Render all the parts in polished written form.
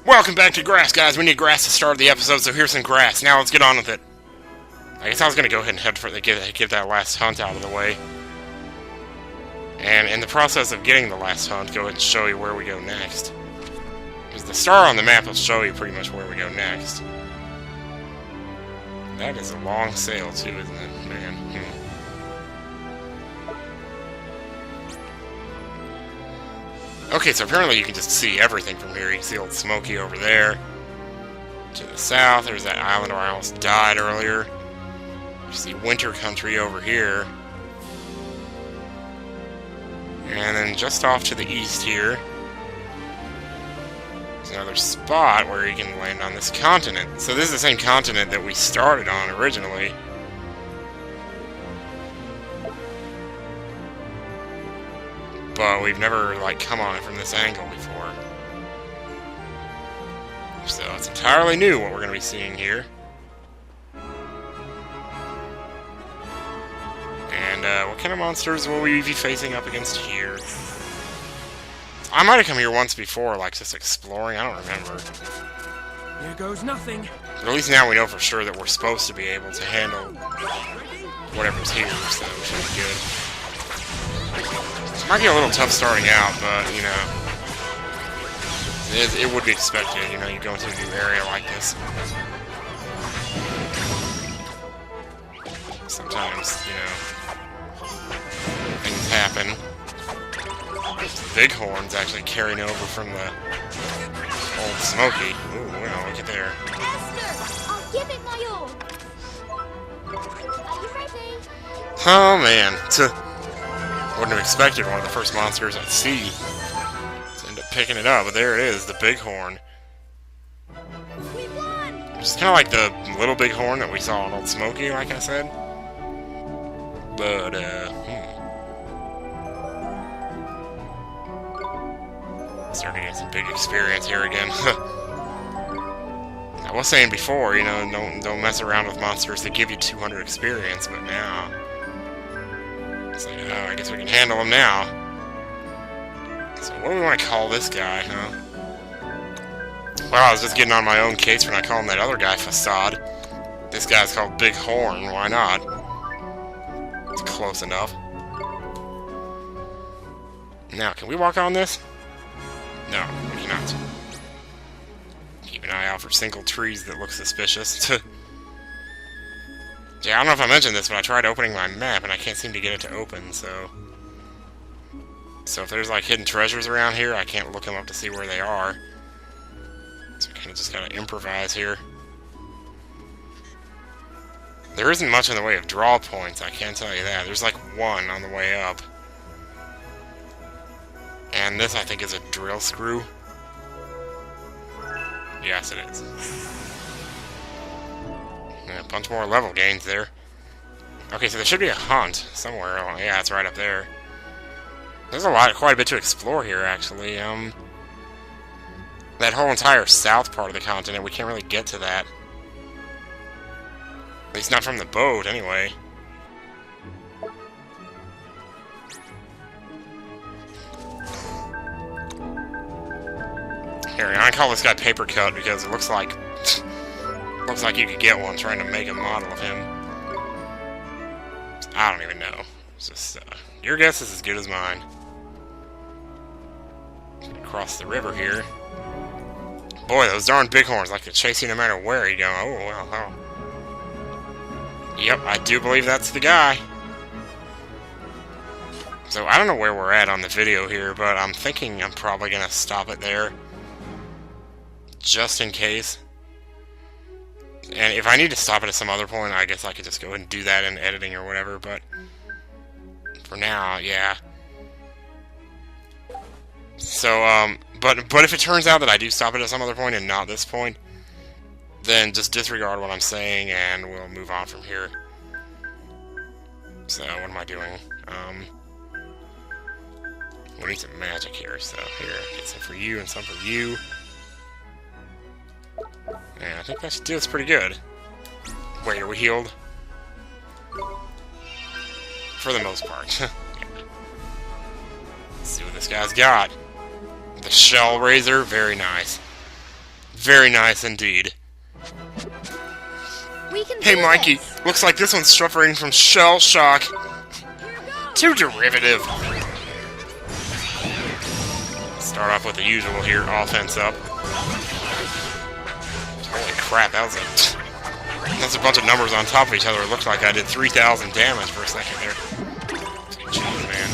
Welcome back to grass, guys. We need grass to start the episode, so here's some grass. Now let's get on with it. I guess I was going to go ahead and head for the get that last hunt out of the way. And in the process of getting the last hunt, go ahead and show you where we go next. Because the star on the map will show you pretty much where we go next. That is a long sail, too, isn't it? Man. Okay, so apparently you can just see everything from here. You can see Old Smoky over there. To the south, there's that island where I almost died earlier. You see Winter Country over here. And then just off to the east here, there's another spot where you can land on this continent. So this is the same continent that we started on originally. But we've never, like, come on it from this angle before. So it's entirely new what we're going to be seeing here. And what kind of monsters will we be facing up against here? I might have come here once before, like, just exploring. I don't remember. Here goes nothing. But at least now we know for sure that we're supposed to be able to handle whatever's here, so we should be good. Might be a little tough starting out, but, you know, it would be expected, you know, you go into a new area like this. Sometimes, you know, things happen. Bighorn's actually carrying over from the Old Smoky. Ooh, wow, look at there. Esther, I'll give it my all. Are you ready? Oh, man. Wouldn't have expected one of the first monsters I'd see to end up picking it up, but there it is, the Bighorn. We won! It's kind of like the little Bighorn that we saw on Old Smoky, like I said. But, Starting to get some big experience here again. I was saying before, you know, don't mess around with monsters that give you 200 experience, but now it's like, oh, I guess we can handle him now. So what do we want to call this guy, huh? Well, I was just getting on my own case when I call him that other guy Facade. This guy's called Big Horn, why not? It's close enough. Now, can we walk on this? No, we cannot. Keep an eye out for single trees that look suspicious. Yeah, I don't know if I mentioned this, but I tried opening my map and I can't seem to get it to open, so... So if there's, like, hidden treasures around here, I can't look them up to see where they are. So we kind of just gotta improvise here. There isn't much in the way of draw points, I can't tell you that. There's, like, one on the way up. And this, I think, is a drill screw. Yes, it is. Yeah, a bunch more level gains there. Okay, so there should be a hunt somewhere. Oh, yeah, it's right up there. There's quite a bit to explore here, actually. That whole entire south part of the continent, we can't really get to that. At least not from the boat, anyway. Here, I call this guy Paper Cut because it looks like you could get one trying to make a model of him. I don't even know. It's just, your guess is as good as mine. Cross the river here. Boy, those darn bighorns like to chase you no matter where you go. Oh, well, oh. Yep, I do believe that's the guy. So, I don't know where we're at on the video here, but I'm thinking I'm probably going to stop it there. Just in case. And if I need to stop it at some other point, I guess I could just go ahead and do that in editing or whatever, but for now, yeah. So, but if it turns out that I do stop it at some other point and not this point, then just disregard what I'm saying and we'll move on from here. So, what am I doing? We need some magic here, so here, get some for you and some for you. Yeah, I think that should do us pretty good. Wait, are we healed? For the most part. Yeah. Let's see what this guy's got. The Shell Razor, very nice. Very nice indeed. We can Hey, do Mikey, this. looks like this one's suffering from shell shock. Here goes. Too derivative. Start off with the usual here, offense up. Holy crap, that's a bunch of numbers on top of each other. It looked like I did 3,000 damage for a second there. Jeez, man.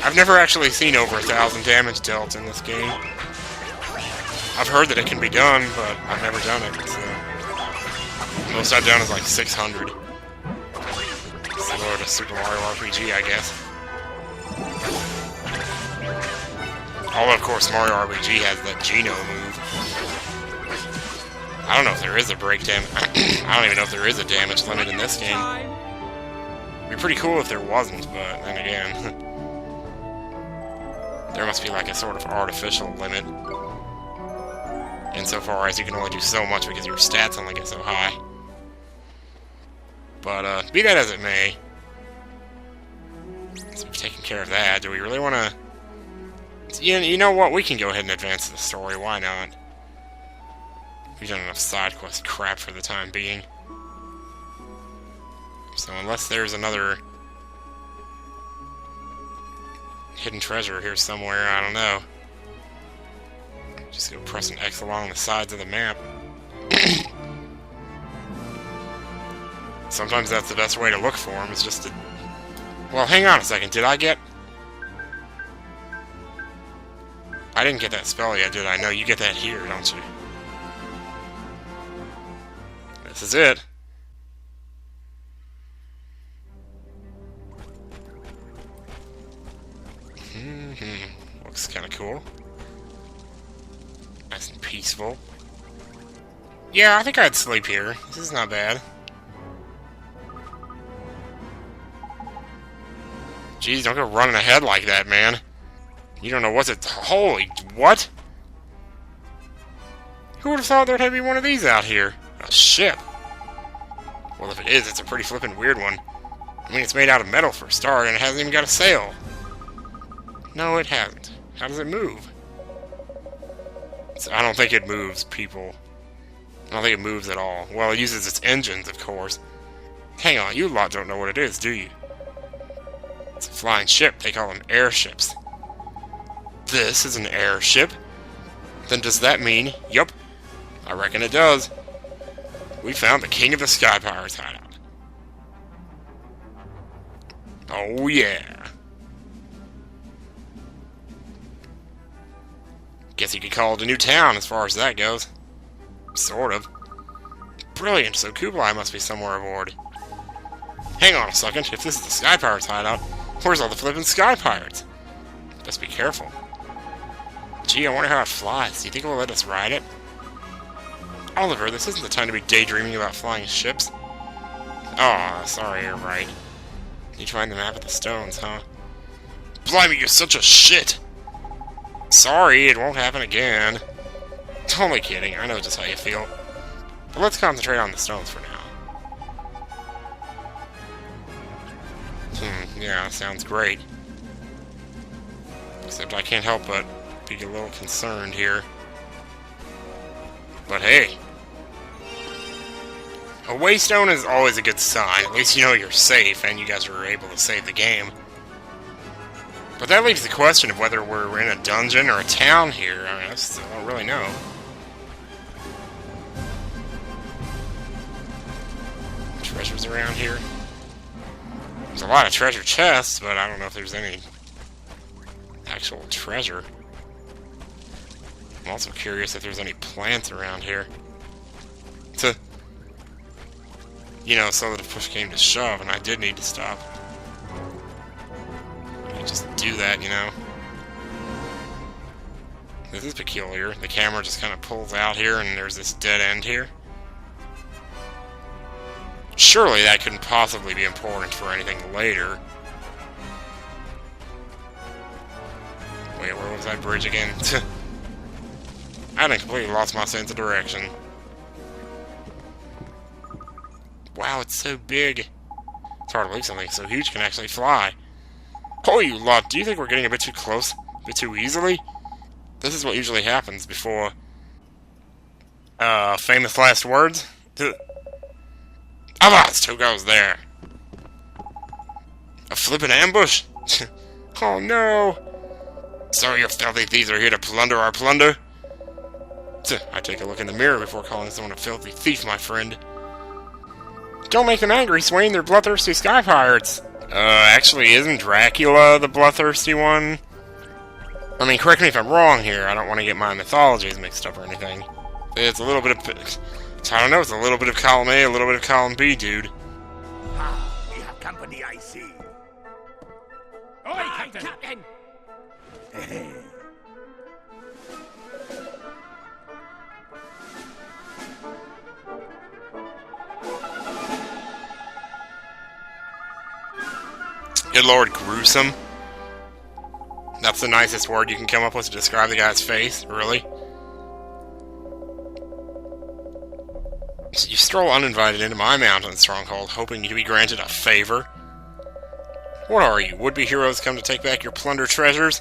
I've never actually seen over 1,000 damage dealt in this game. I've heard that it can be done, but I've never done it. So. Most I've done is like 600. Similar to Super Mario RPG, I guess. Although, of course, Mario RPG has that Geno move. I don't know if there is a break damage. I don't even know if there is a damage limit in this game. It'd be pretty cool if there wasn't, but then again, there must be like a sort of artificial limit. Insofar as you can only do so much because your stats only get so high. But, be that as it may, so we've taken care of that. Do we really want to... You know what? We can go ahead and advance the story. Why not? We've done enough side quest crap for the time being. So unless there's another hidden treasure here somewhere, I don't know. Just go press an X along the sides of the map. Sometimes that's the best way to look for them, is just to... Well, hang on a second. Did I get... I didn't get that spell yet, did I? No, you get that here, don't you? This is it. Looks kind of cool. Nice and peaceful. Yeah, I think I'd sleep here. This is not bad. Jeez, don't go running ahead like that, man. You don't know what's it... Holy... What? Who would have thought there'd be one of these out here? A ship. Well, if it is, it's a pretty flippin' weird one. I mean, it's made out of metal for a start, and it hasn't even got a sail. No, it hasn't. How does it move? I don't think it moves, people. I don't think it moves at all. Well, it uses its engines, of course. Hang on, you lot don't know what it is, do you? It's a flying ship. They call them airships. This is an airship? Then does that mean... Yup. I reckon it does. We found the King of the Sky Pirates hideout. Oh, yeah. Guess you could call it a new town as far as that goes. Sort of. Brilliant, so Kublai must be somewhere aboard. Hang on a second, if this is the Sky Pirates hideout, where's all the flippin' Sky Pirates? Best be careful. Gee, I wonder how it flies. Do you think it will let us ride it? Oliver, this isn't the time to be daydreaming about flying ships. Aw, sorry, you're right. You find the map of the stones, huh? Blimey, you're such a shit! Sorry, it won't happen again. Totally kidding, I know just how you feel. But let's concentrate on the stones for now. Yeah, sounds great. Except I can't help but be a little concerned here. But hey. A waystone is always a good sign. At least you know you're safe, and you guys were able to save the game. But that leaves the question of whether we're in a dungeon or a town here. I mean, I still don't really know. Treasures around here. There's a lot of treasure chests, but I don't know if there's any actual treasure. I'm also curious if there's any plants around here. You know, so that if push came to shove and I did need to stop, I could just do that, you know. This is peculiar. The camera just kind of pulls out here and there's this dead end here. Surely that couldn't possibly be important for anything later. Wait, where was that bridge again? I done completely lost my sense of direction. Wow, it's so big. It's hard to believe something so huge can actually fly. Oh, you lot, do you think we're getting a bit too close? A bit too easily? This is what usually happens before famous last words. Avast! Who goes there? A flippin' ambush? Oh no! So you filthy thieves are here to plunder our plunder? I take a look in the mirror before calling someone a filthy thief, my friend. Don't make them angry, Swain. They're bloodthirsty sky pirates. Actually, isn't Dracula the bloodthirsty one? I mean, correct me if I'm wrong here. I don't want to get my mythologies mixed up or anything. It's a little bit of... I don't know, it's a little bit of column A, a little bit of column B, dude. Ah, we have company, I see. Oi, Captain! Good lord, gruesome. That's the nicest word you can come up with to describe the guy's face, really? So you stroll uninvited into my mountain stronghold, hoping to be granted a favor? What are you, would-be heroes come to take back your plunder treasures?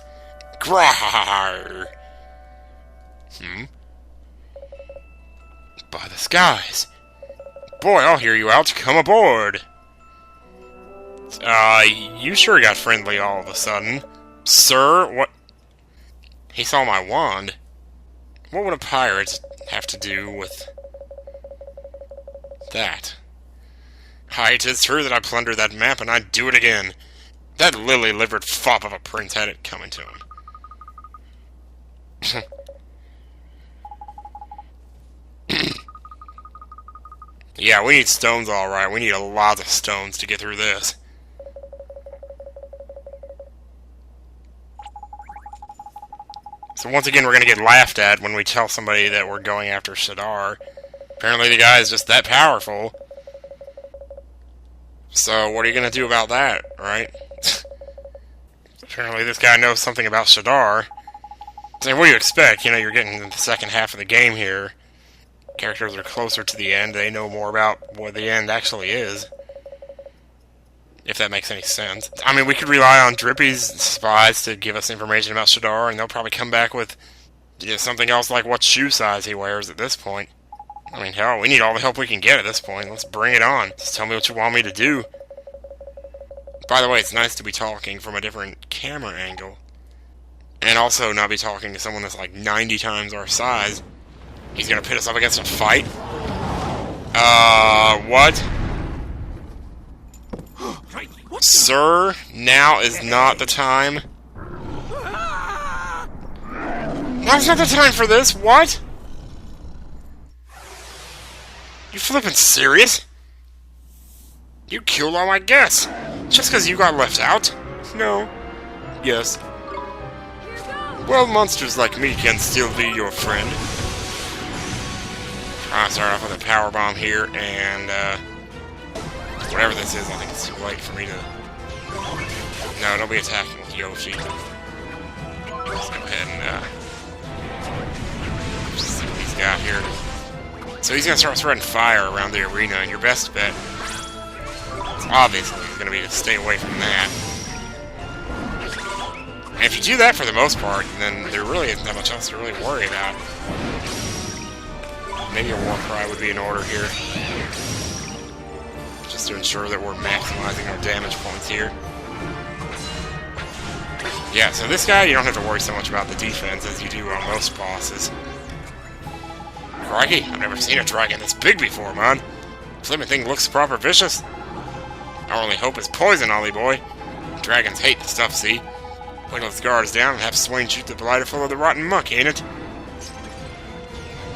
Grar! By the skies. Boy, I'll hear you out. Come aboard! You sure got friendly all of a sudden. Sir, what? He saw my wand. What would a pirate have to do with that? Aye, 'tis true that I plundered that map, and I'd do it again. That lily-livered fop of a prince had it coming to him. Yeah, we need stones, alright. We need a lot of stones to get through this. So once again, we're going to get laughed at when we tell somebody that we're going after Shadar. Apparently the guy is just that powerful. So what are you going to do about that, right? Apparently this guy knows something about Shadar. So what do you expect? You know, you're getting into the second half of the game here. Characters are closer to the end. They know more about what the end actually is. If that makes any sense. I mean, we could rely on Drippy's spies to give us information about Shadar, and they'll probably come back with something else like what shoe size he wears at this point. I mean, hell, we need all the help we can get at this point. Let's bring it on. Just tell me what you want me to do. By the way, it's nice to be talking from a different camera angle. And also not be talking to someone that's like 90 times our size. He's gonna pit us up against a fight? What? Sir, now is not the time. Now's not the time for this, what? You flippin' serious? You killed all my guests, just because you got left out? No. Yes. Well, monsters like me can still be your friend. I'll start off with a power bomb here, and whatever this is, I think it's too late for me to... No, don't be attacking with Yoshi. Let's go ahead and just see what he's got here. So he's gonna start spreading fire around the arena, and your best bet, obviously, is gonna be to stay away from that. And if you do that for the most part, then there really isn't that much else to really worry about. Maybe a war cry would be in order here. Just to ensure that we're maximizing our damage points here. Yeah, so this guy, you don't have to worry so much about the defense as you do on most bosses. Crikey, I've never seen a dragon this big before, man. Flippin' thing looks proper vicious. Our only hope is poison, Ollie boy. Dragons hate the stuff, see? Wiggle its guards down and have Swain shoot the blighter full of the rotten muck, ain't it?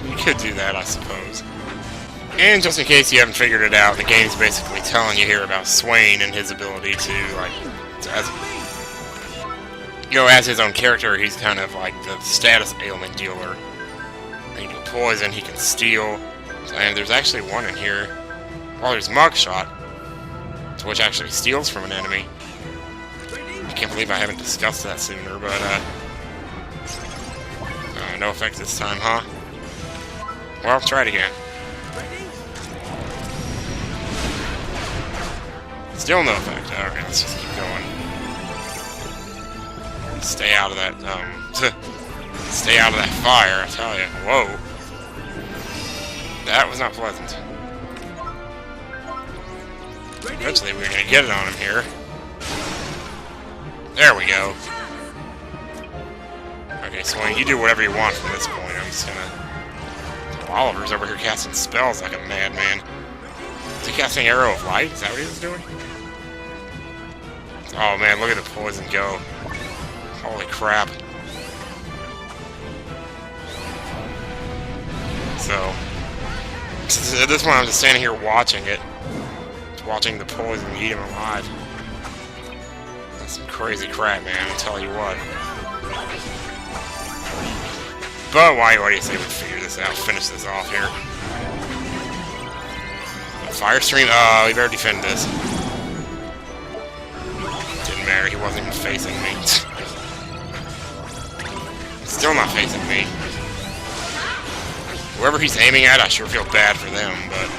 You could do that, I suppose. And just in case you haven't figured it out, the game's basically telling you here about Swain and his ability to, like, as his own character, he's kind of like the status ailment dealer. He can poison, he can steal, and there's actually one in here. Well, there's Mugshot, which actually steals from an enemy. I can't believe I haven't discussed that sooner, but, no effect this time, huh? Well, try it again. Still no effect. Okay, let's just keep going. Stay out of that, Stay out of that fire, I tell you. Whoa. That was not pleasant. Eventually we're gonna get it on him here. There we go. Okay, Swain, you do whatever you want from this point. I'm just gonna... Oliver's over here casting spells like a madman. Is he casting Arrow of Light? Is that what he was doing? Oh man, look at the poison go. Holy crap. So, at this point I'm just standing here watching it. Just watching the poison eat him alive. That's some crazy crap, man, I'll tell you what. But why do you say we figure this out? Finish this off here. Fire stream? Oh, we better defend this. Didn't matter, he wasn't even facing me. Still not facing me. Whoever he's aiming at, I sure feel bad for them, but...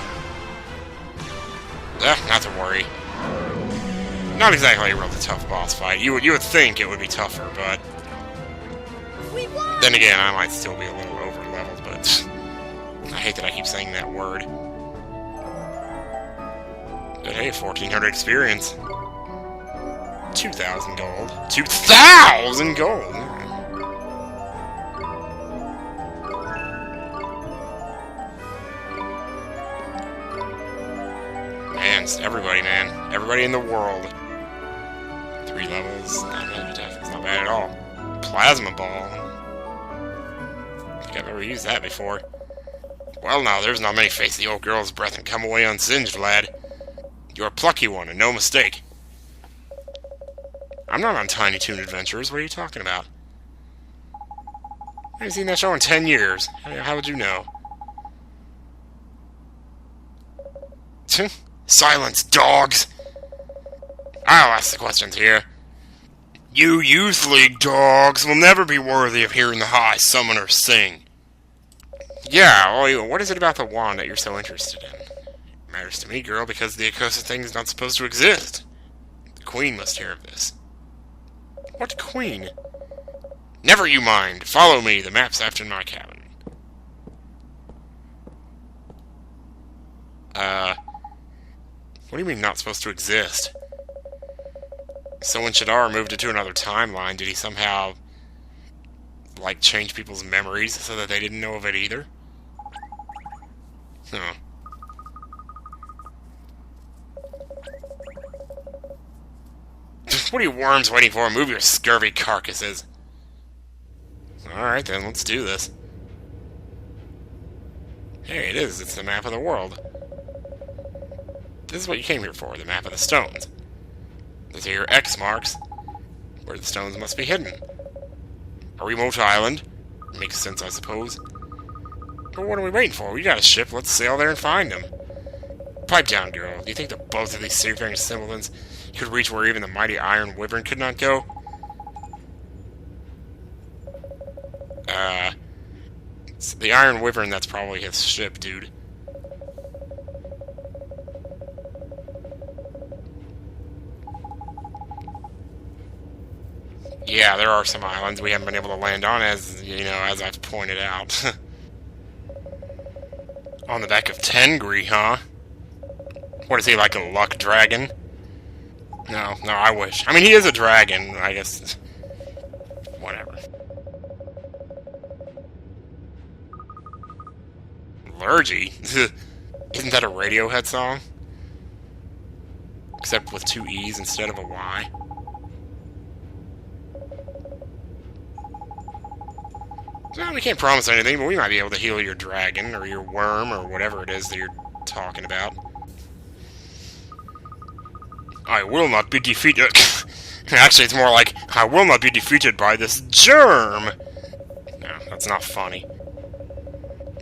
not to worry. Not exactly a really tough boss fight. You would think it would be tougher, but... Then again, I might still be a little over-leveled, but... I hate that I keep saying that word. But hey, 1,400 experience. 2,000 gold. 2,000 gold! Man, it's everybody, man. Everybody in the world. 3 levels. Not bad attack. It's not bad at all. Plasma ball. I think I've ever used that before. Well, now, there's not many face the old girl's breath and come away unsinged, lad. You're a plucky one, and no mistake. I'm not on Tiny Toon Adventures. What are you talking about? I haven't seen that show in 10 years. How would you know? Silence, dogs! I'll ask the questions here. You Youth League dogs will never be worthy of hearing the High Summoner sing. Yeah, well, what is it about the wand that you're so interested in? It matters to me, girl, because the accursed thing is not supposed to exist. The Queen must hear of this. What Queen? Never you mind. Follow me. The map's after my cabin. What do you mean not supposed to exist? So when Shadar moved into another timeline, did he somehow, like, change people's memories so that they didn't know of it either? Huh. What are you worms waiting for? Move your scurvy carcasses. Alright then, let's do this. Hey, it is. It's the map of the world. This is what you came here for, the map of the stones. These are your X marks, where the stones must be hidden. A remote island. Makes sense, I suppose. But what are we waiting for? We got a ship. Let's sail there and find them. Pipe down, girl. Do you think that both of these seafaring simpletons could reach where even the mighty Iron Wyvern could not go? It's the Iron Wyvern, that's probably his ship, dude. Yeah, there are some islands we haven't been able to land on, as, you know, as I've pointed out. On the back of Tengri, huh? What is he, like a luck dragon? No, I wish. I mean, he is a dragon, I guess. Whatever. Lurgy? Isn't that a Radiohead song? Except with 2 E's instead of a Y. Well, we can't promise anything, but we might be able to heal your dragon, or your worm, or whatever it is that you're talking about. I will not be defeated. Actually, it's more like, I will not be defeated by this germ! No, that's not funny.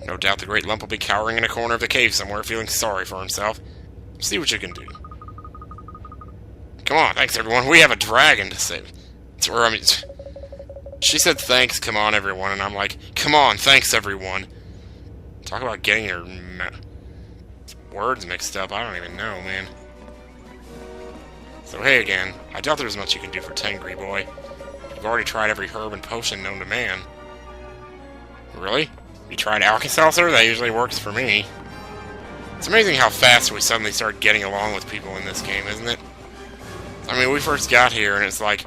No doubt the great lump will be cowering in a corner of the cave somewhere, feeling sorry for himself. See what you can do. Come on, thanks everyone, we have a dragon to save. She said thanks, come on everyone, and I'm like, come on, thanks everyone. Talk about getting your words mixed up, I don't even know, man. So hey again, I doubt there's much you can do for Tengri, boy. You've already tried every herb and potion known to man. really? You tried Alka-Seltzer? That usually works for me. It's amazing how fast we suddenly start getting along with people in this game, isn't it? I mean, we first got here, and it's like,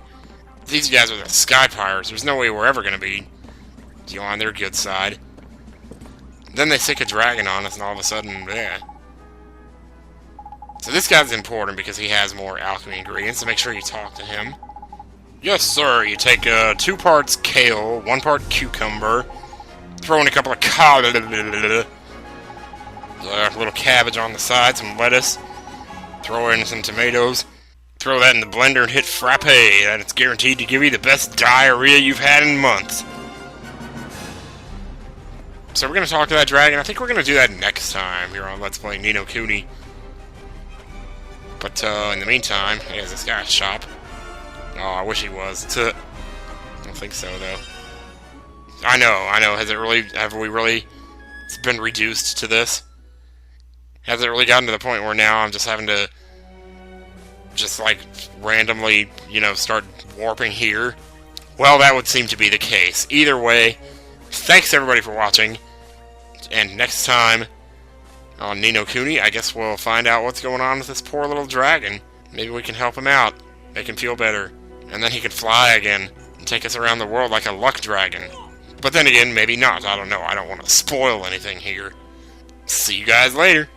these guys are the Sky Pirates. There's no way we're ever going to be, on their good side. Then they stick a dragon on us, and all of a sudden, yeah. So this guy's important because he has more alchemy ingredients, so make sure you talk to him. Yes, sir. You take 2 parts kale, 1 part cucumber, throw in a couple of little cabbage on the side, some lettuce, throw in some tomatoes, throw that in the blender and hit frappe, and it's guaranteed to give you the best diarrhea you've had in months. So we're going to talk to that dragon. I think we're going to do that next time here on Let's Play Ni no Kuni. But in the meantime, here's this guy's shop. Oh, I wish he was. I don't think so, though. I know. Have we really been reduced to this? Has it really gotten to the point where now I'm just having to like, randomly, start warping here? Well, that would seem to be the case. Either way, thanks everybody for watching. And next time on Ni no Kuni, I guess we'll find out what's going on with this poor little dragon. Maybe we can help him out, make him feel better. And then he can fly again and take us around the world like a luck dragon. But then again, maybe not. I don't know. I don't want to spoil anything here. See you guys later.